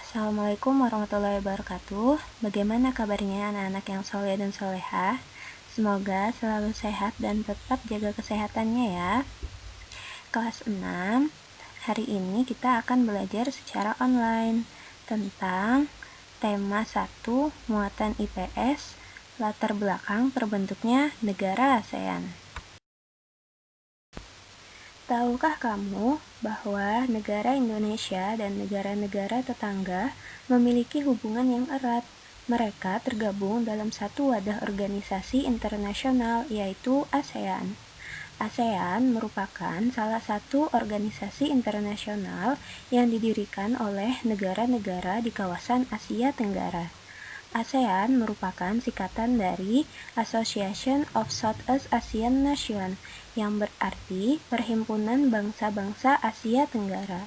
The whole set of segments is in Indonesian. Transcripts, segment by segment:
Assalamualaikum warahmatullahi wabarakatuh. Bagaimana kabarnya anak-anak yang soleh dan solehah? Semoga selalu sehat dan tetap jaga kesehatannya ya. Kelas 6, hari ini kita akan belajar secara online tentang tema 1, muatan IPS, latar belakang terbentuknya negara ASEAN. Tahukah kamu bahwa negara Indonesia dan negara-negara tetangga memiliki hubungan yang erat? Mereka tergabung dalam satu wadah organisasi internasional, yaitu ASEAN. ASEAN merupakan salah satu organisasi internasional yang didirikan oleh negara-negara di kawasan Asia Tenggara. ASEAN merupakan singkatan dari Association of Southeast Asian Nations, yang berarti Perhimpunan Bangsa-Bangsa Asia Tenggara.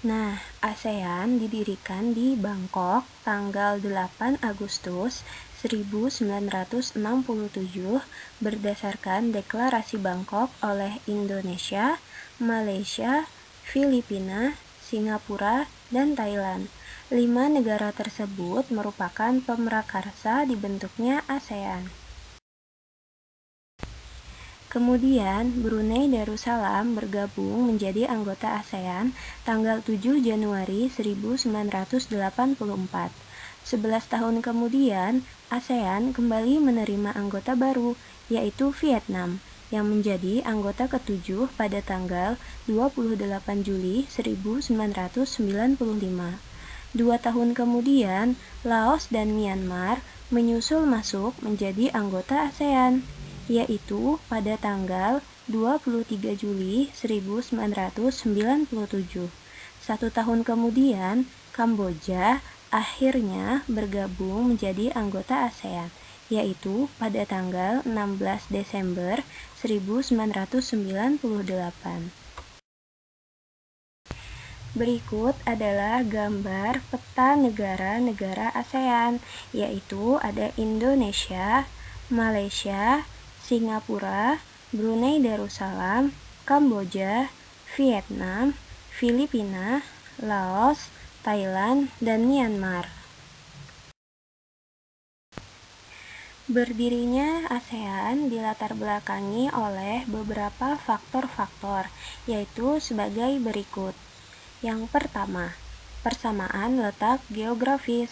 Nah, ASEAN didirikan di Bangkok tanggal 8 Agustus 1967 berdasarkan Deklarasi Bangkok oleh Indonesia, Malaysia, Filipina, Singapura, dan Thailand. 5 negara tersebut merupakan pemrakarsa dibentuknya ASEAN. Kemudian, Brunei Darussalam bergabung menjadi anggota ASEAN tanggal 7 Januari 1984. 11 tahun kemudian, ASEAN kembali menerima anggota baru, yaitu Vietnam, yang menjadi anggota ke-7 pada tanggal 28 Juli 1995. 2 tahun kemudian, Laos dan Myanmar menyusul masuk menjadi anggota ASEAN, yaitu pada tanggal 23 Juli 1997. 1 tahun kemudian, Kamboja akhirnya bergabung menjadi anggota ASEAN, yaitu pada tanggal 16 Desember 1998. Berikut adalah gambar peta negara-negara ASEAN, yaitu ada Indonesia, Malaysia, Singapura, Brunei Darussalam, Kamboja, Vietnam, Filipina, Laos, Thailand, dan Myanmar. Berdirinya ASEAN dilatar belakangi oleh beberapa faktor-faktor, yaitu sebagai berikut. Yang pertama, persamaan letak geografis.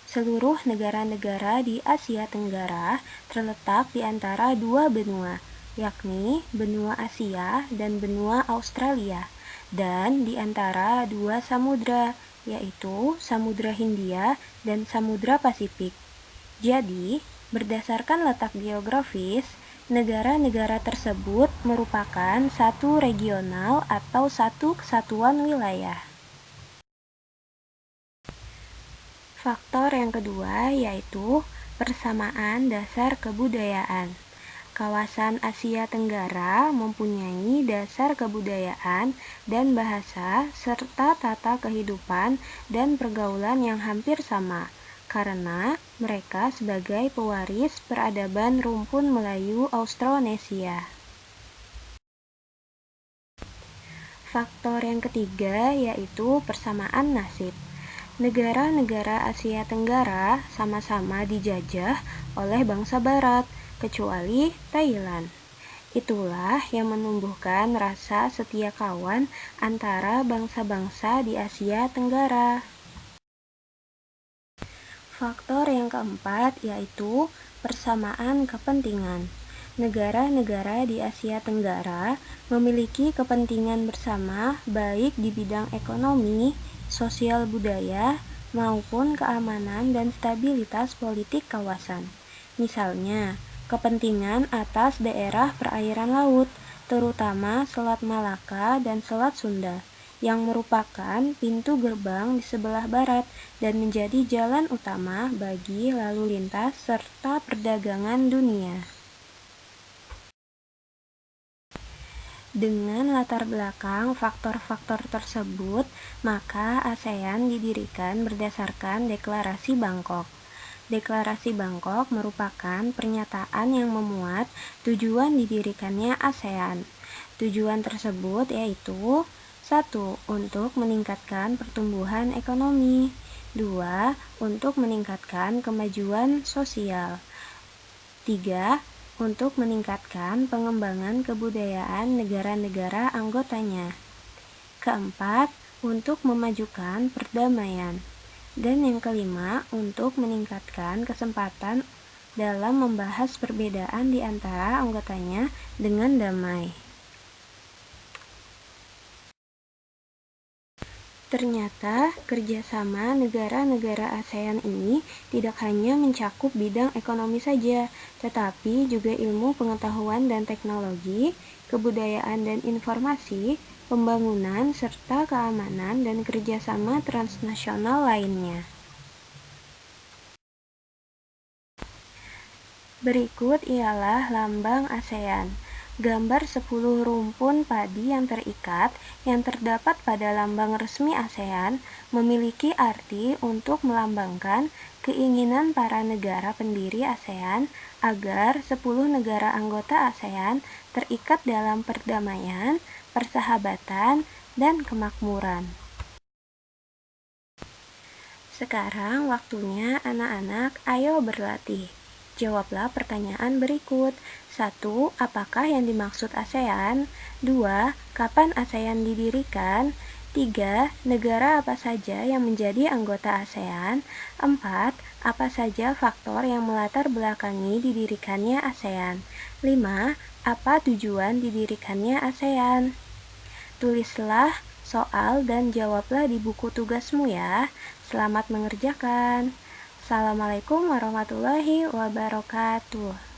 Seluruh negara-negara di Asia Tenggara terletak di antara dua benua, yakni benua Asia dan benua Australia, dan di antara dua samudra, yaitu Samudra Hindia dan Samudra Pasifik. Jadi, berdasarkan letak geografis, negara-negara tersebut merupakan satu regional atau satu kesatuan wilayah. Faktor yang kedua yaitu persamaan dasar kebudayaan. Kawasan Asia Tenggara mempunyai dasar kebudayaan dan bahasa serta tata kehidupan dan pergaulan yang hampir sama, karena mereka sebagai pewaris peradaban rumpun Melayu Austronesia. Faktor yang ketiga yaitu persamaan nasib. Negara-negara Asia Tenggara sama-sama dijajah oleh bangsa Barat, kecuali Thailand. Itulah yang menumbuhkan rasa setia kawan antara bangsa-bangsa di Asia Tenggara. Faktor yang keempat yaitu persamaan kepentingan. Negara-negara di Asia Tenggara memiliki kepentingan bersama baik di bidang ekonomi, sosial budaya, maupun keamanan dan stabilitas politik kawasan. Misalnya, kepentingan atas daerah perairan laut, terutama Selat Malaka dan Selat Sunda, yang merupakan pintu gerbang di sebelah barat dan menjadi jalan utama bagi lalu lintas serta perdagangan dunia. Dengan latar belakang faktor-faktor tersebut, maka ASEAN didirikan berdasarkan Deklarasi Bangkok. Deklarasi Bangkok merupakan pernyataan yang memuat tujuan didirikannya ASEAN. Tujuan tersebut yaitu 1. Untuk meningkatkan pertumbuhan ekonomi. 2. Untuk meningkatkan kemajuan sosial. 3. Untuk meningkatkan pengembangan kebudayaan negara-negara anggotanya. Keempat, untuk memajukan perdamaian. Dan yang kelima, untuk meningkatkan kesempatan dalam membahas perbedaan di antara anggotanya dengan damai. Ternyata, kerjasama negara-negara ASEAN ini tidak hanya mencakup bidang ekonomi saja, tetapi juga ilmu pengetahuan dan teknologi, kebudayaan dan informasi, pembangunan, serta keamanan dan kerjasama transnasional lainnya. Berikut ialah lambang ASEAN. Gambar 10 rumpun padi yang terikat yang terdapat pada lambang resmi ASEAN memiliki arti untuk melambangkan keinginan para negara pendiri ASEAN agar 10 negara anggota ASEAN terikat dalam perdamaian, persahabatan, dan kemakmuran. Sekarang waktunya anak-anak, ayo berlatih. Jawablah pertanyaan berikut. 1. Apakah yang dimaksud ASEAN? 2. Kapan ASEAN didirikan? 3. Negara apa saja yang menjadi anggota ASEAN? 4. Apa saja faktor yang melatar belakangi didirikannya ASEAN? 5. Apa tujuan didirikannya ASEAN? Tulislah soal dan jawablah di buku tugasmu ya. Selamat mengerjakan. Assalamualaikum warahmatullahi wabarakatuh.